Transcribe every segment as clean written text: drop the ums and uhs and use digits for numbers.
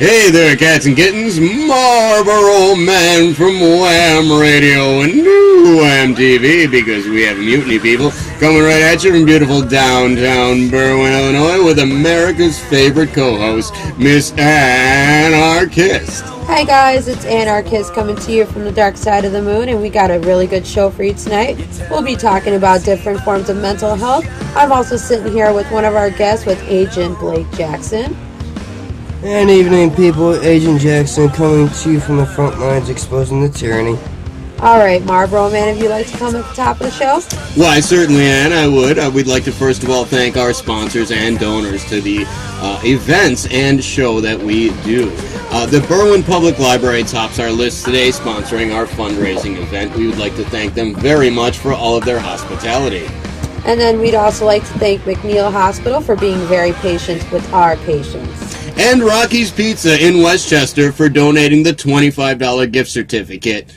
Hey there, cats and kittens. Marlboro Man from WHAM Radio and new WHAM TV, because we have mutiny people coming right at you from beautiful downtown Berwyn, Illinois, with America's favorite co-host, Miss Anarchist. Hi guys, it's Anarchist coming to you from the dark side of the moon, and we got a really good show for you tonight. We'll be talking about different forms of mental health. I'm also sitting here with one of our guests, with Agent Blake Jackson. Good evening, people. Agent Jackson coming to you from the front lines, exposing the tyranny. All right, Marlboro Man, if you'd like to come at the top of the show. Why, certainly, Ann, I would. We'd like to first of all thank our sponsors and donors to the events and show that we do. The Berwyn Public Library tops our list today, sponsoring our fundraising event. We would like to thank them very much for all of their hospitality. And then we'd also like to thank McNeal Hospital for being very patient with our patients. And Rocky's Pizza in Westchester for donating the $25 gift certificate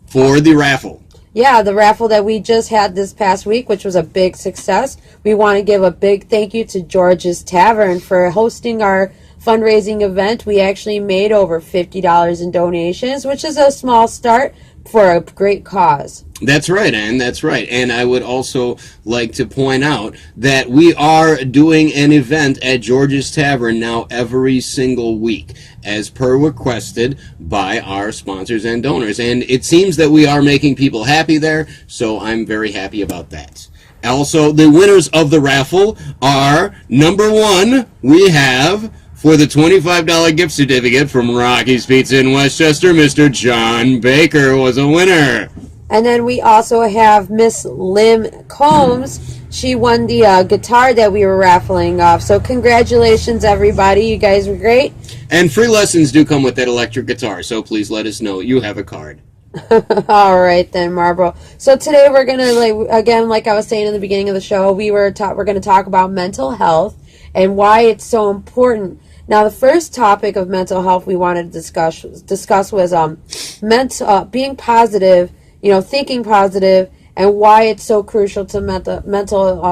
for the raffle. Yeah, the raffle that we just had this past week, which was a big success. We want to give a big thank you to George's Tavern for hosting our fundraising event. We actually made over $50 in donations, which is a small start for a great cause. That's right, Ann, that's right. And I would also like to point out that we are doing an event at George's Tavern now every single week, as per requested by our sponsors and donors. And it seems that we are making people happy there, so I'm very happy about that. Also, the winners of the raffle are, number one, we have, for the $25 gift certificate from Rocky's Pizza in Westchester, Mr. John Baker was a winner. And then we also have Miss Lim Combs. She won the guitar that we were raffling off. So congratulations, everybody. You guys were great. And free lessons do come with that electric guitar, so please let us know you have a card. All right then, Marlboro. So today we're gonna, like I was saying in the beginning of the show, we're gonna talk about mental health and why it's so important. Now, the first topic of mental health we wanted to discuss was being positive, thinking positive, and why it's so crucial to mental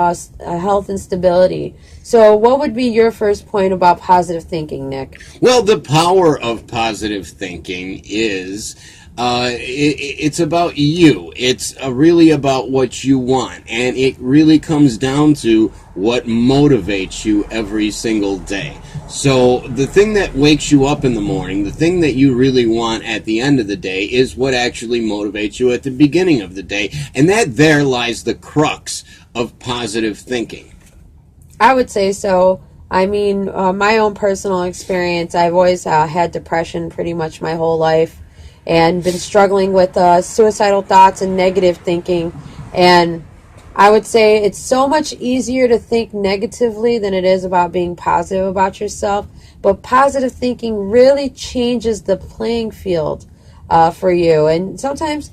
health and stability. So what would be your first point about positive thinking, Nick? Well, the power of positive thinking is it's about you. It's really about what you want, and it really comes down to what motivates you every single day. So the thing that wakes you up in the morning, the thing that you really want at the end of the day, is what actually motivates you at the beginning of the day, and that there lies the crux of positive thinking. I would say so. I mean, my own personal experience, I've always had depression pretty much my whole life, and been struggling with suicidal thoughts and negative thinking. And I would say it's so much easier to think negatively than it is about being positive about yourself. But positive thinking really changes the playing field for you. And sometimes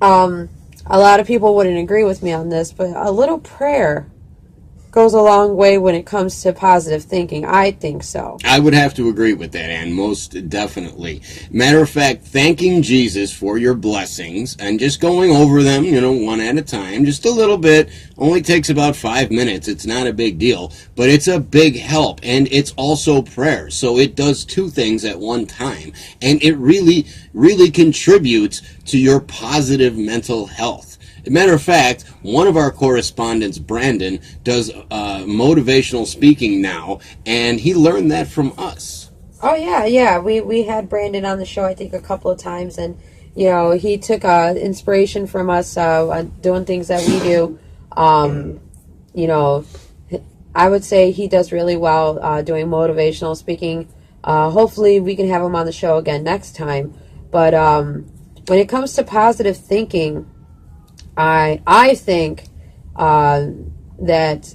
a lot of people wouldn't agree with me on this, but a little prayer goes a long way when it comes to positive thinking. I think so. I would have to agree with that, Ann, most definitely. Matter of fact, thanking Jesus for your blessings and just going over them, one at a time, just a little bit, only takes about 5 minutes. It's not a big deal, but it's a big help, and it's also prayer. So it does two things at one time, and it really, really contributes to your positive mental health. As a matter of fact, one of our correspondents, Brandon, does motivational speaking now, and he learned that from us. Oh, yeah. We had Brandon on the show, I think, a couple of times, and, he took inspiration from us doing things that we do. I would say he does really well doing motivational speaking. Hopefully we can have him on the show again next time. But when it comes to positive thinking, I think that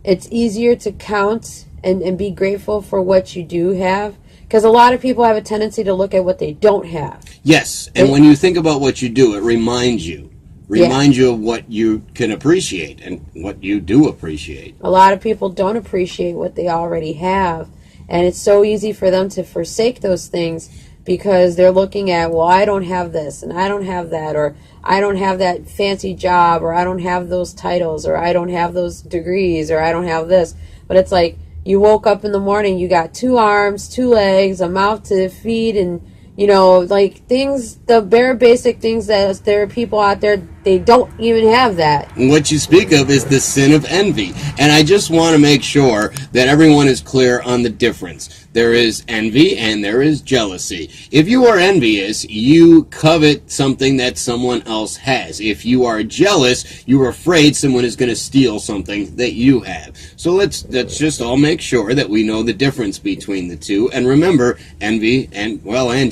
it's easier to count and be grateful for what you do have, because a lot of people have a tendency to look at what they don't have. Yes, and when you think about what you do, it reminds you of what you can appreciate and what you do appreciate. A lot of people don't appreciate what they already have, and it's so easy for them to forsake those things because they're looking at, well, I don't have this, and I don't have that, or I don't have that fancy job, or I don't have those titles, or I don't have those degrees, or I don't have this. But it's like, you woke up in the morning, you got 2 arms, 2 legs, a mouth to feed, and you know, like things, the bare basic things that there are people out there, they don't even have that. What you speak of is the sin of envy. And I just want to make sure that everyone is clear on the difference. There is envy and there is jealousy. If you are envious, you covet something that someone else has. If you are jealous, you're afraid someone is going to steal something that you have. So let's just all make sure that we know the difference between the two. And remember, envy and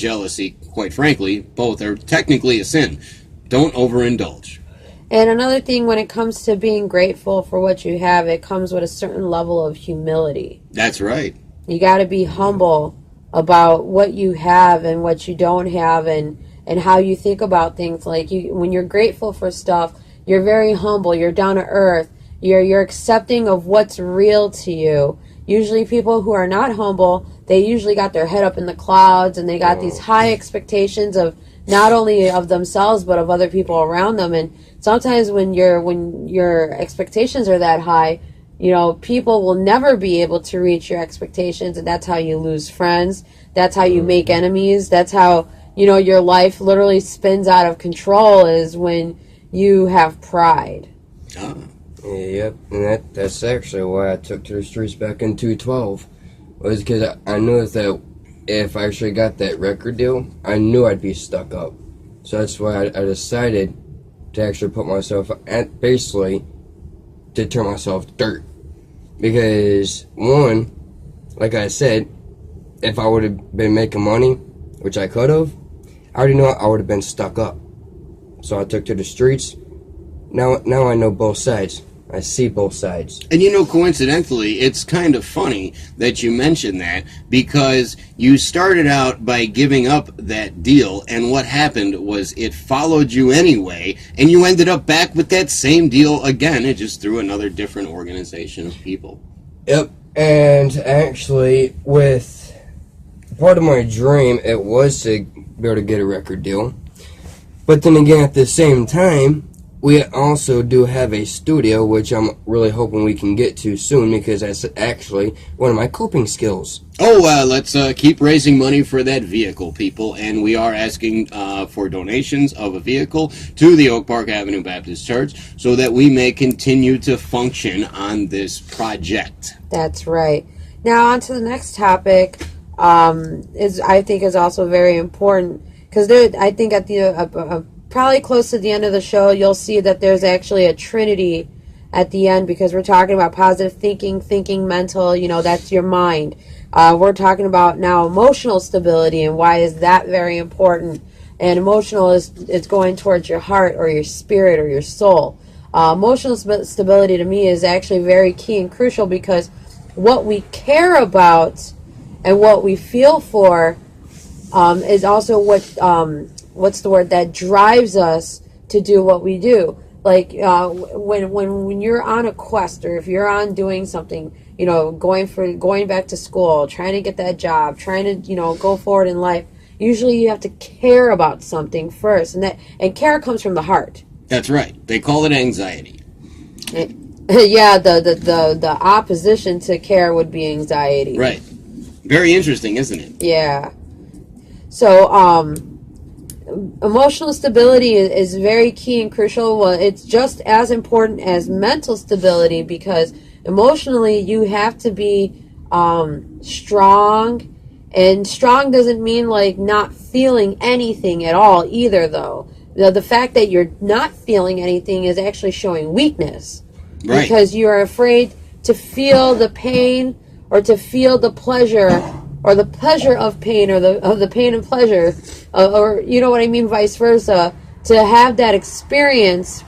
jealousy, quite frankly, both are technically a sin. Don't overindulge. And another thing, when it comes to being grateful for what you have, it comes with a certain level of humility. That's right. You got to be humble about what you have and what you don't have, and how you think about things. Like when you're grateful for stuff, you're very humble, you're down to earth, you're accepting of what's real to you. Usually people who are not humble, they usually got their head up in the clouds, and they got these high expectations of not only of themselves but of other people around them. And sometimes when your expectations are that high, you know, people will never be able to reach your expectations, and that's how you lose friends. That's how you make enemies. That's how, you know, your life literally spins out of control, is when you have pride. Yep, and that's actually why I took to the streets back in 2012, was because I knew that if I actually got that record deal, I knew I'd be stuck up. So that's why I decided to actually put myself at, basically, to turn myself dirt. Because, one, like I said, if I would have been making money, which I could have, I already know I would have been stuck up. So I took to the streets. Now I know both sides. I see both sides. And you know, coincidentally, it's kind of funny that you mentioned that, because you started out by giving up that deal, and what happened was it followed you anyway, and you ended up back with that same deal again, it just through another different organization of people. Yep, and actually, with part of my dream, it was to be able to get a record deal. But then again, at the same time, we also do have a studio, which I'm really hoping we can get to soon, because that's actually one of my coping skills. Oh, let's keep raising money for that vehicle, people. And we are asking for donations of a vehicle to the Oak Park Avenue Baptist Church so that we may continue to function on this project. That's right. Now on to the next topic. I think is also very important, because I think at the probably close to the end of the show, you'll see that there's actually a trinity at the end, because we're talking about positive thinking mental, you know, that's your mind. We're talking about now emotional stability, and why is that very important. And emotional is going towards your heart or your spirit or your soul. Emotional stability to me is actually very key and crucial, because what we care about and what we feel for is also what that drives us to do what we do. Like when you're on a quest, or if you're on doing something, you know, going back to school, trying to get that job, trying to, you know, go forward in life, usually you have to care about something first, and care comes from the heart. That's right. They call it anxiety. Yeah, the opposition to care would be anxiety. Right. Very interesting, isn't it? Yeah. So, emotional stability is very key and crucial. Well, it's just as important as mental stability, because emotionally you have to be strong, and strong doesn't mean like not feeling anything at all either, though. The fact that you're not feeling anything is actually showing weakness. Right. Because you are afraid to feel the pain, or to feel the pleasure, or the pleasure of pain, or the pain and pleasure, or you know what I mean, vice versa, to have that experience,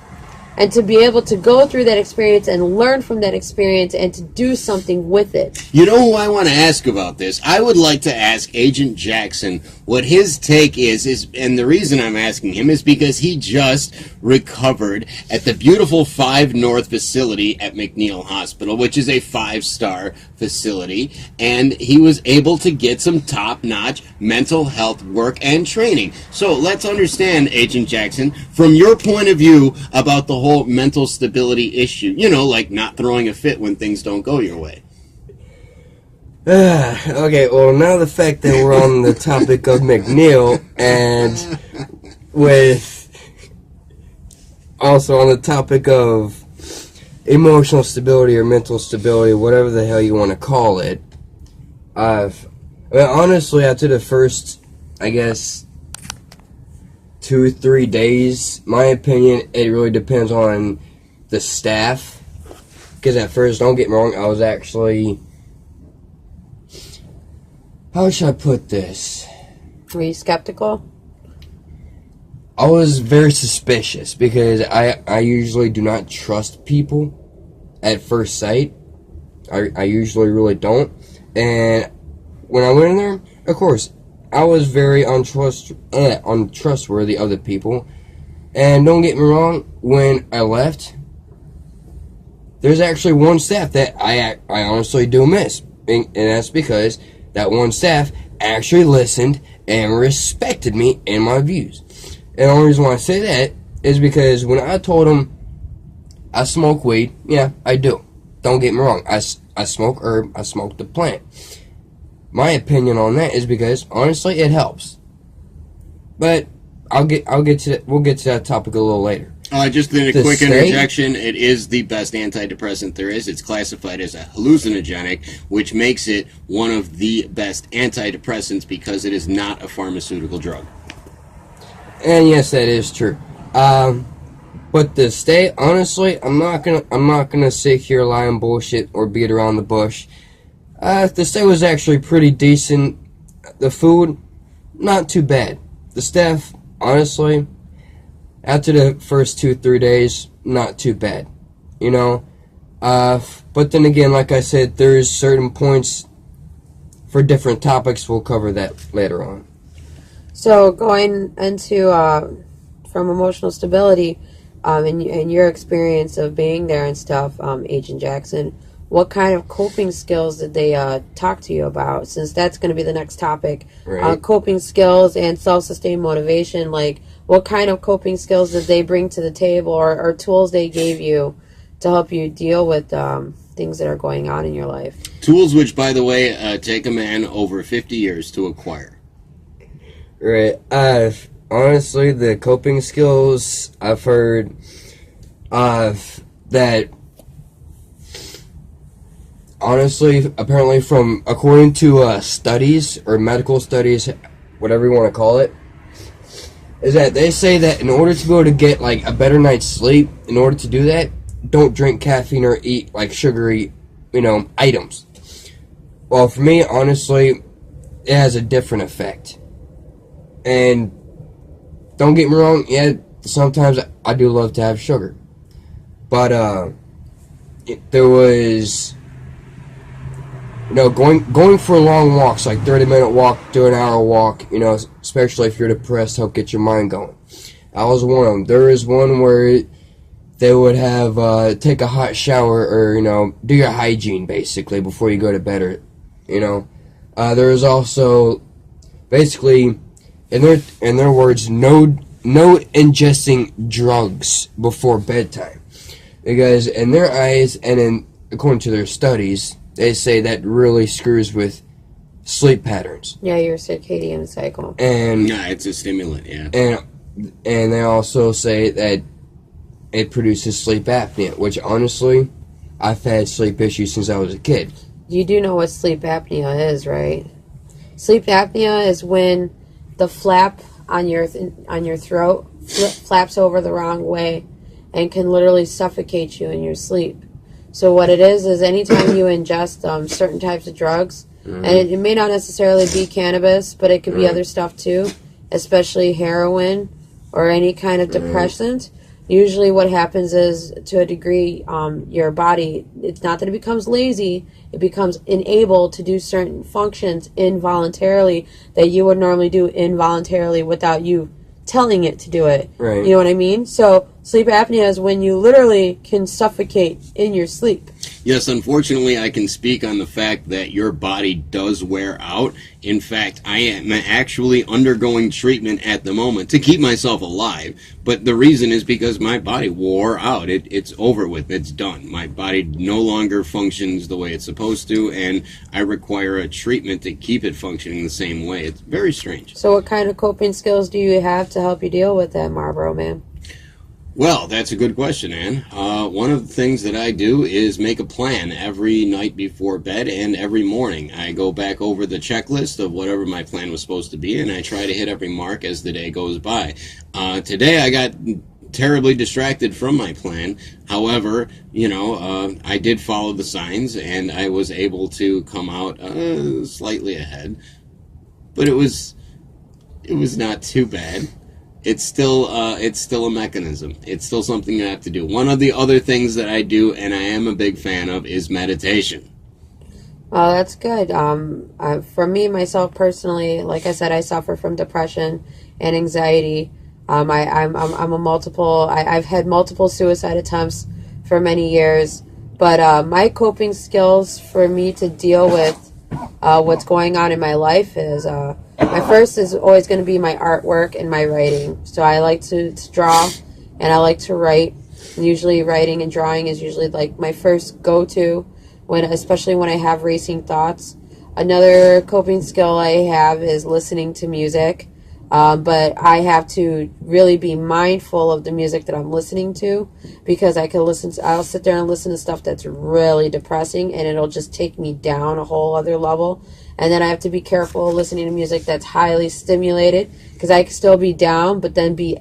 and to be able to go through that experience and learn from that experience and to do something with it. You know who I want to ask about this? I would like to ask Agent Jackson what his take is, and the reason I'm asking him is because he just recovered at the beautiful 5 North facility at McNeal Hospital, which is a 5-star facility, and he was able to get some top-notch mental health work and training. So let's understand, Agent Jackson, from your point of view about the whole mental stability issue, you know, like not throwing a fit when things don't go your way. Okay, well, now the fact that we're on the topic of McNeal and with also on the topic of emotional stability or mental stability, whatever the hell you want to call it, honestly, after the first, I guess, 2-3 days, my opinion, it really depends on the staff. Because at first, don't get me wrong, I was actually, how should I put this? Were you skeptical? I was very suspicious because I usually do not trust people at first sight. I usually really don't. And when I went in there, of course, I was very untrustworthy of the people. And don't get me wrong, when I left, there's actually one staff that I honestly do miss. And that's because that one staff actually listened and respected me and my views. And the only reason why I say that is because when I told them I smoke weed, yeah, I do. Don't get me wrong. I smoke herb. I smoke the plant. My opinion on that is because honestly, it helps. But we'll get to that topic a little later. Just in a quick interjection, it is the best antidepressant there is. It's classified as a hallucinogenic, which makes it one of the best antidepressants because it is not a pharmaceutical drug. And yes, that is true. But the stay, honestly, I'm not gonna sit here lying bullshit or beat around the bush. The stay was actually pretty decent. The food, not too bad. The staff, honestly, after the first 2-3 days, not too bad. You know? But then again, like I said, there's certain points for different topics. We'll cover that later on. So going into from emotional stability, and your experience of being there and stuff, Agent Jackson, what kind of coping skills did they talk to you about? Since that's going to be the next topic, right. Coping skills and self-sustained motivation. Like, what kind of coping skills did they bring to the table, or tools they gave you to help you deal with things that are going on in your life? Tools which, by the way, take a man over 50 years to acquire. Right. Honestly, the coping skills I've heard that honestly, apparently according to studies or medical studies, whatever you want to call it, is that they say that in order to be able to get like a better night's sleep, in order to do that, don't drink caffeine or eat like sugary, items. Well, for me, honestly, it has a different effect. And don't get me wrong, yeah, sometimes I do love to have sugar. But there was, going for long walks, like 30-minute walk to an hour walk, especially if you're depressed, help get your mind going. I was one of them. There is one where they would have take a hot shower or, do your hygiene, basically, before you go to bed. There is also, basically, in their words, no ingesting drugs before bedtime, because in their eyes and according to their studies, they say that really screws with sleep patterns. Yeah, your circadian cycle. And yeah, it's a stimulant. Yeah. And they also say that it produces sleep apnea, which honestly, I've had sleep issues since I was a kid. You do know what sleep apnea is, right? Sleep apnea is when the flap on your throat flaps over the wrong way and can literally suffocate you in your sleep. So what it is anytime you ingest certain types of drugs, and it may not necessarily be cannabis, but it could be other stuff too, especially heroin or any kind of depressant. Usually what happens is, to a degree, your body, it's not that it becomes lazy, it becomes unable to do certain functions involuntarily that you would normally do involuntarily without you telling it to do it. Right. You know what I mean? So sleep apnea is when you literally can suffocate in your sleep. Yes, unfortunately, I can speak on the fact that your body does wear out. In fact, I am actually undergoing treatment at the moment to keep myself alive. But the reason is because my body wore out. It's over with. It's done. My body no longer functions the way it's supposed to, and I require a treatment to keep it functioning the same way. It's very strange. So what kind of coping skills do you have to help you deal with that, Marlboro Man? Well, that's a good question, Ann. One of the things that I do is make a plan every night before bed and every morning. I go back over the checklist of whatever my plan was supposed to be, and I try to hit every mark as the day goes by. Today I got terribly distracted from my plan. However, I did follow the signs, and I was able to come out slightly ahead. But it was not too bad. It's still a mechanism. It's still something you have to do. One of the other things that I do, and I am a big fan of, is meditation. Oh, that's good. For me, myself personally, like I said, I suffer from depression and anxiety. I've had multiple suicide attempts for many years, but my coping skills for me to deal with what's going on in my life is my first is always going to be my artwork and my writing. So I like to draw and I like to write. And usually writing and drawing is usually like my first go-to, especially when I have racing thoughts. Another coping skill I have is listening to music. But I have to really be mindful of the music that I'm listening to, because I'll sit there and listen to stuff that's really depressing and it'll just take me down a whole other level. And then I have to be careful listening to music that's highly stimulated, because I can still be down but then be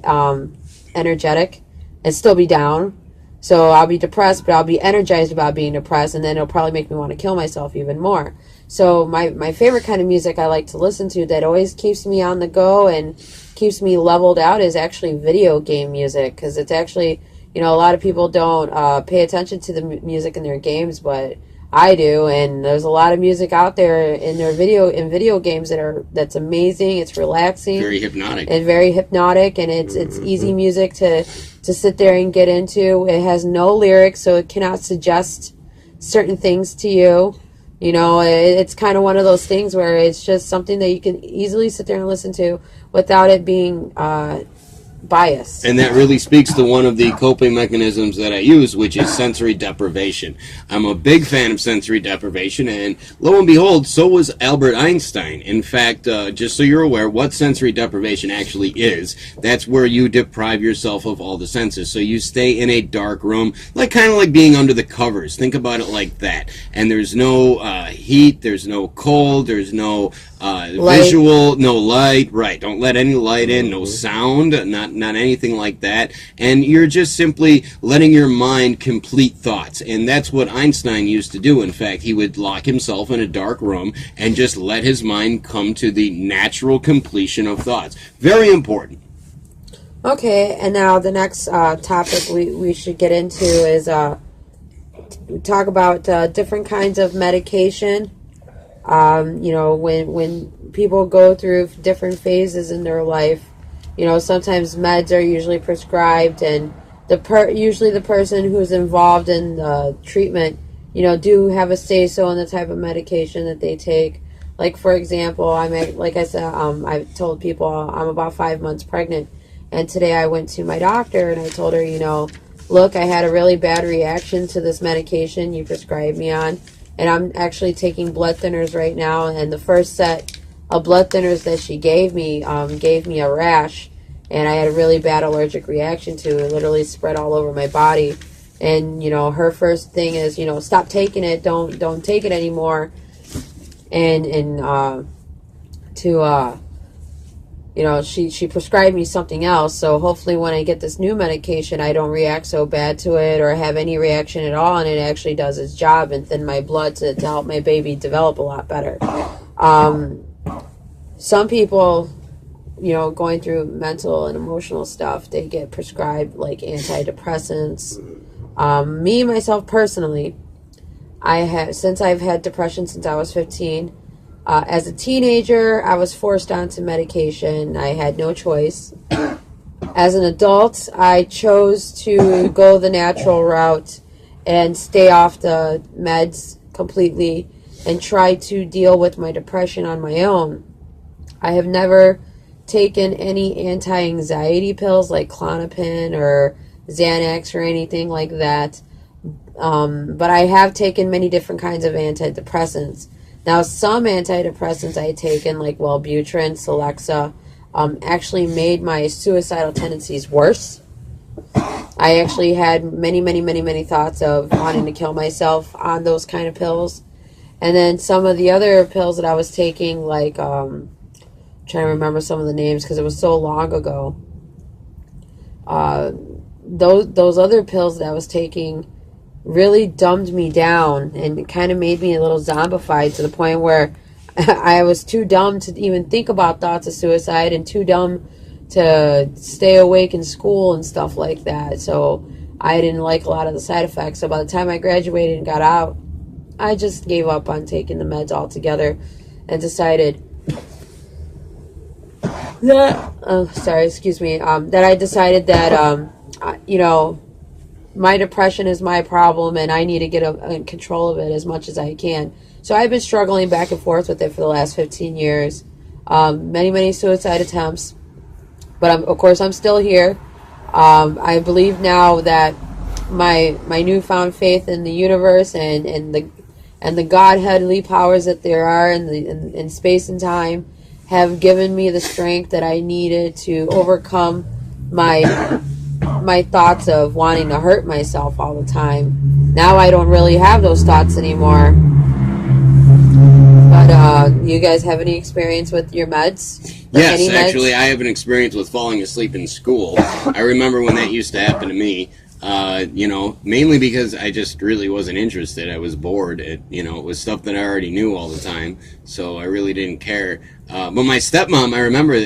energetic and still be down. So I'll be depressed, but I'll be energized about being depressed, and then it'll probably make me want to kill myself even more. So my favorite kind of music I like to listen to that always keeps me on the go and keeps me leveled out is actually video game music, because it's actually, a lot of people don't pay attention to the music in their games, but I do, and there's a lot of music out there in video games that's amazing. It's relaxing, very hypnotic, and it's easy music to sit there and get into. It has no lyrics, so it cannot suggest certain things to you. It's kind of one of those things where it's just something that you can easily sit there and listen to without it being biased. And that really speaks to one of the coping mechanisms that I use, which is sensory deprivation. I'm a big fan of sensory deprivation, and lo and behold, so was Albert Einstein. In fact, just so you're aware, what sensory deprivation actually is, that's where you deprive yourself of all the senses. So you stay in a dark room, kind of like being under the covers. Think about it like that. And there's no heat, there's no cold, there's no visual, no light. Right, don't let any light in, no sound, not anything like that, and you're just simply letting your mind complete thoughts. And that's what Einstein used to do. In fact, he would lock himself in a dark room and just let his mind come to the natural completion of thoughts. Very important. Okay, and now the next topic we should get into is talk about different kinds of medication. When people go through different phases in their life, sometimes meds are usually prescribed, and usually the person who's involved in the treatment, do have a say-so in the type of medication that they take. Like, for example, like I said, I've told people I'm about 5 months pregnant, and today I went to my doctor and I told her, look, I had a really bad reaction to this medication you prescribed me on, and I'm actually taking blood thinners right now, and the first set of blood thinners that she gave me a rash, and I had a really bad allergic reaction to it. It literally spread all over my body. And her first thing is, stop taking it, don't take it anymore. She prescribed me something else, so hopefully when I get this new medication I don't react so bad to it or have any reaction at all, and it actually does its job and thin my blood to help my baby develop a lot better. Some people, going through mental and emotional stuff, they get prescribed like antidepressants. Myself personally, since I've had depression since I was 15. As a teenager, I was forced onto medication. I had no choice. As an adult, I chose to go the natural route and stay off the meds completely and try to deal with my depression on my own. I have never taken any anti-anxiety pills like Klonopin or Xanax or anything like that. But I have taken many different kinds of antidepressants. Now, some antidepressants I had taken, like Wellbutrin, Celexa, actually made my suicidal tendencies worse. I actually had many thoughts of wanting to kill myself on those kind of pills. And then some of the other pills that I was taking, like, trying to remember some of the names because it was so long ago. Those other pills that I was taking really dumbed me down and kind of made me a little zombified to the point where I was too dumb to even think about thoughts of suicide and too dumb to stay awake in school and stuff like that. So I didn't like a lot of the side effects. So by the time I graduated and got out, I just gave up on taking the meds altogether and decided that, that I decided that, my depression is my problem and I need to get in control of it as much as I can. So I've been struggling back and forth with it for the last 15 years. Many suicide attempts. But of course I'm still here. I believe now that my newfound faith in the universe and the godheadly powers that there are in space and time have given me the strength that I needed to overcome my thoughts of wanting to hurt myself all the time. Now I don't really have those thoughts anymore. But you guys have any experience with your meds? Yes, actually, I have an experience with falling asleep in school. I remember when that used to happen to me. Mainly because I just really wasn't interested. I was bored. It was stuff that I already knew all the time, so I really didn't care. But my stepmom, I remember,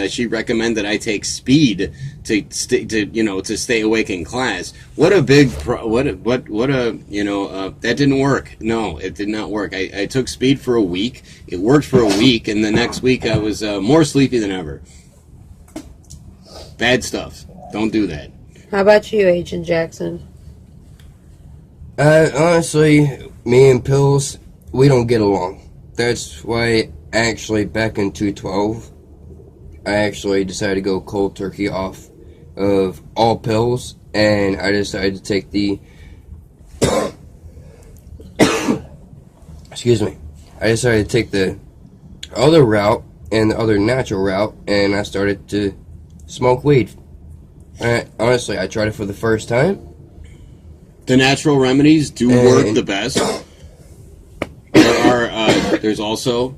she recommended I take speed to stay awake in class. What a big that didn't work. No, it did not work. I took speed for a week. It worked for a week, and the next week I was more sleepy than ever. Bad stuff. Don't do that. How about you, Agent Jackson? Honestly, me and pills, we don't get along. That's why, actually, back in 2012, I actually decided to go cold turkey off of all pills, and I decided to take the excuse me. I decided to take the other route and the other natural route, and I started to smoke weed. Honestly, I tried it for the first time. The natural remedies do work the best. There's also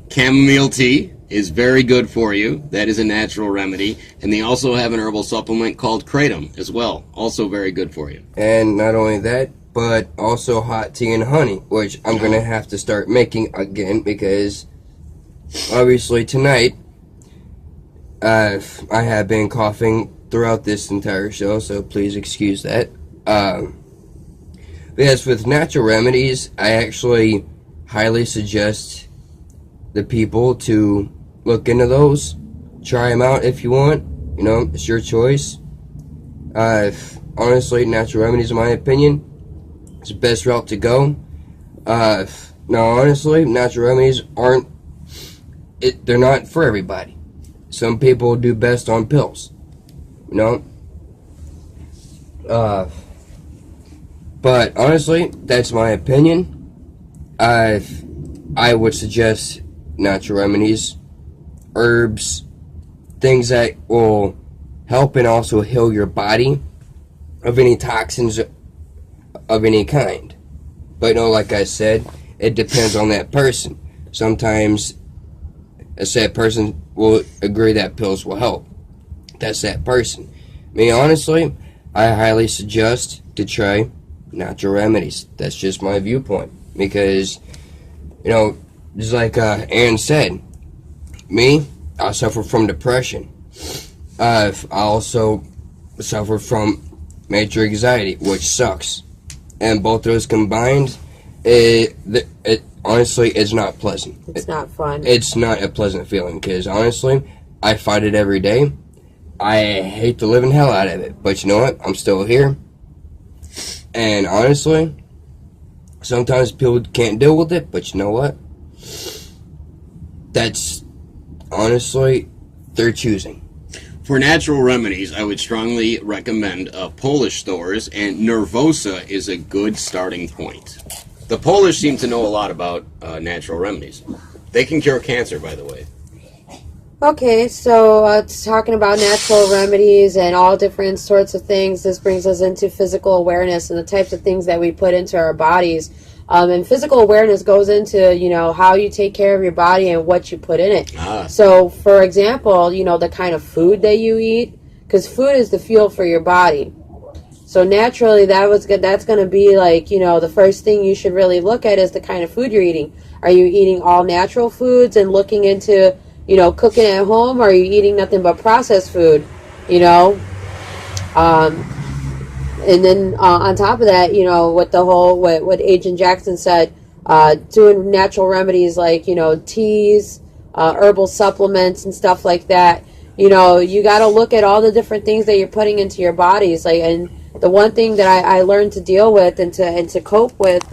chamomile tea is very good for you. That is a natural remedy. And they also have an herbal supplement called kratom as well. Also very good for you. And not only that, but also hot tea and honey, which I'm going to have to start making again because obviously tonight I have been coughing throughout this entire show, so please excuse that. But yes, with natural remedies, I actually highly suggest the people to look into those. Try them out if you want. It's your choice. Honestly, natural remedies, in my opinion, is the best route to go. Now, honestly, natural remedies they're not for everybody. Some people do best on pills, but honestly, that's my opinion. I would suggest natural remedies, herbs, things that will help and also heal your body of any toxins of any kind. But like I said, it depends on that person. Sometimes a said person will agree that pills will help. That's that person. Me, honestly, I highly suggest to try natural remedies. That's just my viewpoint. Because, just like Aaron said, me, I suffer from depression. I also suffer from major anxiety, which sucks. And both those combined, honestly, it's not pleasant. It's not fun. It's not a pleasant feeling because, honestly, I fight it every day. I hate the living hell out of it. But you know what? I'm still here. And honestly, sometimes people can't deal with it, but you know what? That's honestly their choosing. For natural remedies, I would strongly recommend Polish stores, and Nervosa is a good starting point. The Polish seem to know a lot about natural remedies. They can cure cancer, by the way. Okay, so talking about natural remedies and all different sorts of things, this brings us into physical awareness and the types of things that we put into our bodies. And physical awareness goes into, how you take care of your body and what you put in it. So, for example, the kind of food that you eat, because food is the fuel for your body. So naturally, that's going to be like, the first thing you should really look at is the kind of food you're eating. Are you eating all natural foods and looking into, cooking at home, or are you eating nothing but processed food, and then on top of that, with the whole, what Agent Jackson said, doing natural remedies like, teas, herbal supplements and stuff like that, you got to look at all the different things that you're putting into your bodies. And the one thing that I learned to deal with and to cope with,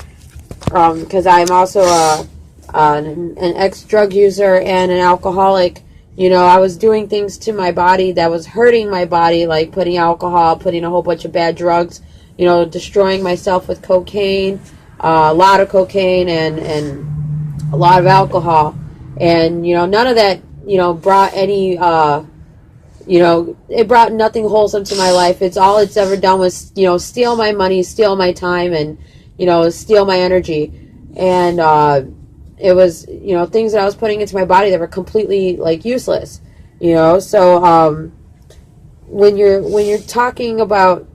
because I'm also an ex-drug user and an alcoholic, I was doing things to my body that was hurting my body, like putting alcohol, putting a whole bunch of bad drugs, destroying myself with cocaine, a lot of cocaine and a lot of alcohol. And, none of that, brought any, it brought nothing wholesome to my life. All it's ever done was, steal my money, steal my time, and, steal my energy. And, it was, things that I was putting into my body that were completely, useless, So, when you're talking about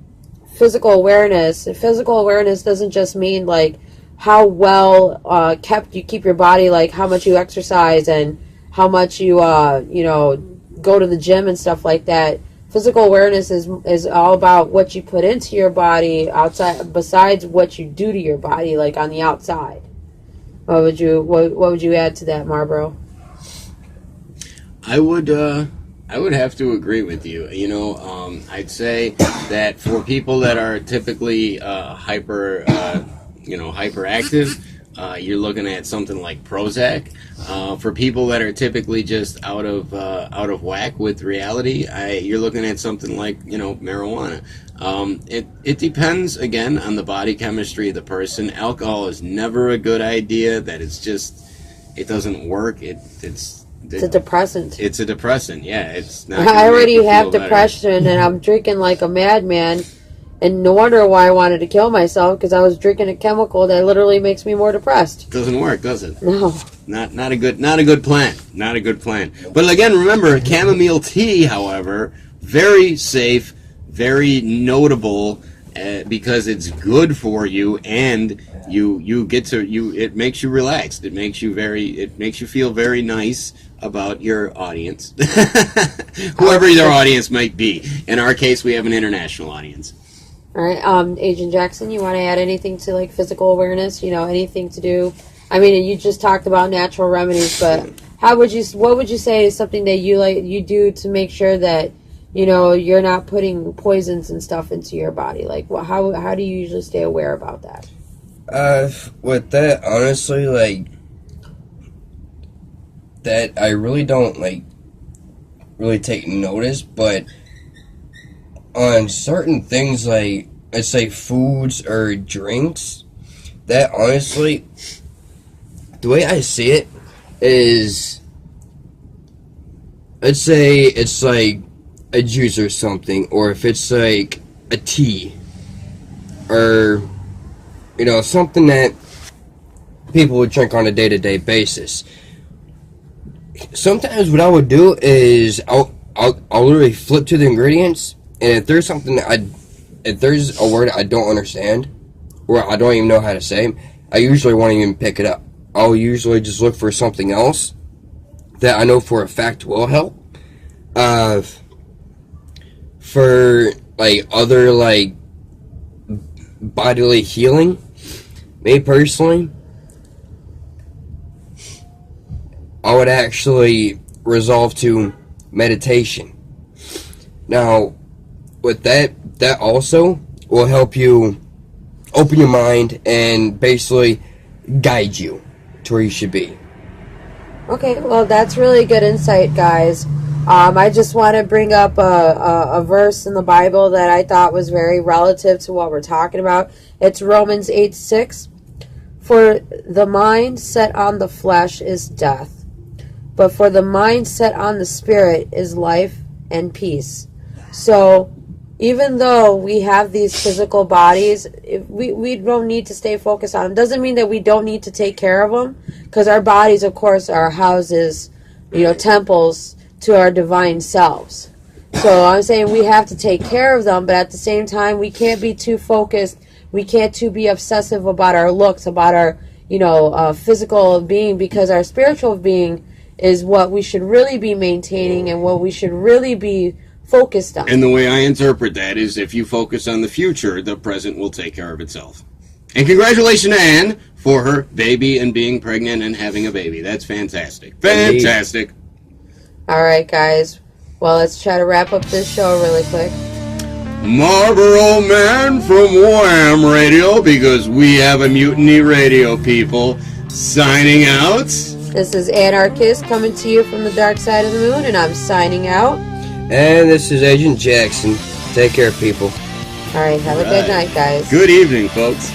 physical awareness doesn't just mean, how well kept you keep your body, how much you exercise and how much you, go to the gym and stuff like that. Physical awareness is all about what you put into your body outside, besides what you do to your body, on the outside. What would you add to that, Marlboro? I would have to agree with you. I'd say that for people that are typically hyperactive, you're looking at something like Prozac. For people that are typically just out of whack with reality, you're looking at something like marijuana. It depends again on the body chemistry of the person. Alcohol is never a good idea. That it doesn't work. It's a depressant. It's a depressant. Yeah, it's not. I already have depression, and I'm drinking like a madman. And no wonder why I wanted to kill myself, because I was drinking a chemical that literally makes me more depressed. Doesn't work, does it? No. Not a good plan. Not a good plan. But again, remember, chamomile tea, however, very safe, very notable, because it's good for you, and it makes you relaxed. It makes you feel very nice about your audience, whoever your audience might be. In our case, we have an international audience. All right, Agent Jackson, you want to add anything to physical awareness? Anything to do? I mean, you just talked about natural remedies, but what would you say is something that you do to make sure that you're not putting poisons and stuff into your body? How do you usually stay aware about that? With that, honestly, that I really don't really take notice, but on certain things let's say foods or drinks, that honestly, the way I see it is, let's say it's a juice or something, or if it's a tea, or something that people would drink on a day-to-day basis. Sometimes what I would do is I'll literally flip to the ingredients, and if there's something if there's a word I don't understand, or I don't even know how to say, I usually won't even pick it up. I'll usually just look for something else that I know for a fact will help. For other bodily healing, me personally, I would actually resolve to meditation. Now, with that also will help you open your mind and basically guide you to where you should be. Okay, well, that's really good insight, guys. I just want to bring up a verse in the Bible that I thought was very relative to what we're talking about. It's Romans 8:6. For the mind set on the flesh is death, but for the mind set on the spirit is life and peace. So even though we have these physical bodies, we don't need to stay focused on them. Doesn't mean that we don't need to take care of them, because our bodies, of course, are houses, temples to our divine selves. So I'm saying we have to take care of them, but at the same time, we can't be too focused. We can't be obsessive about our looks, about our, physical being, because our spiritual being is what we should really be maintaining and what we should really be focused on. And the way I interpret that is, if you focus on the future, the present will take care of itself. And congratulations to Anne for her baby and being pregnant and having a baby. That's fantastic. Fantastic. All right, guys. Well, let's try to wrap up this show really quick. Marlboro Man from WHAM Radio, because we have a Mutiny Radio, people. Signing out. This is Anarchist coming to you from the dark side of the moon, and I'm signing out. And this is Agent Jackson. Take care, people. All right, have a good night, guys. Good evening, folks.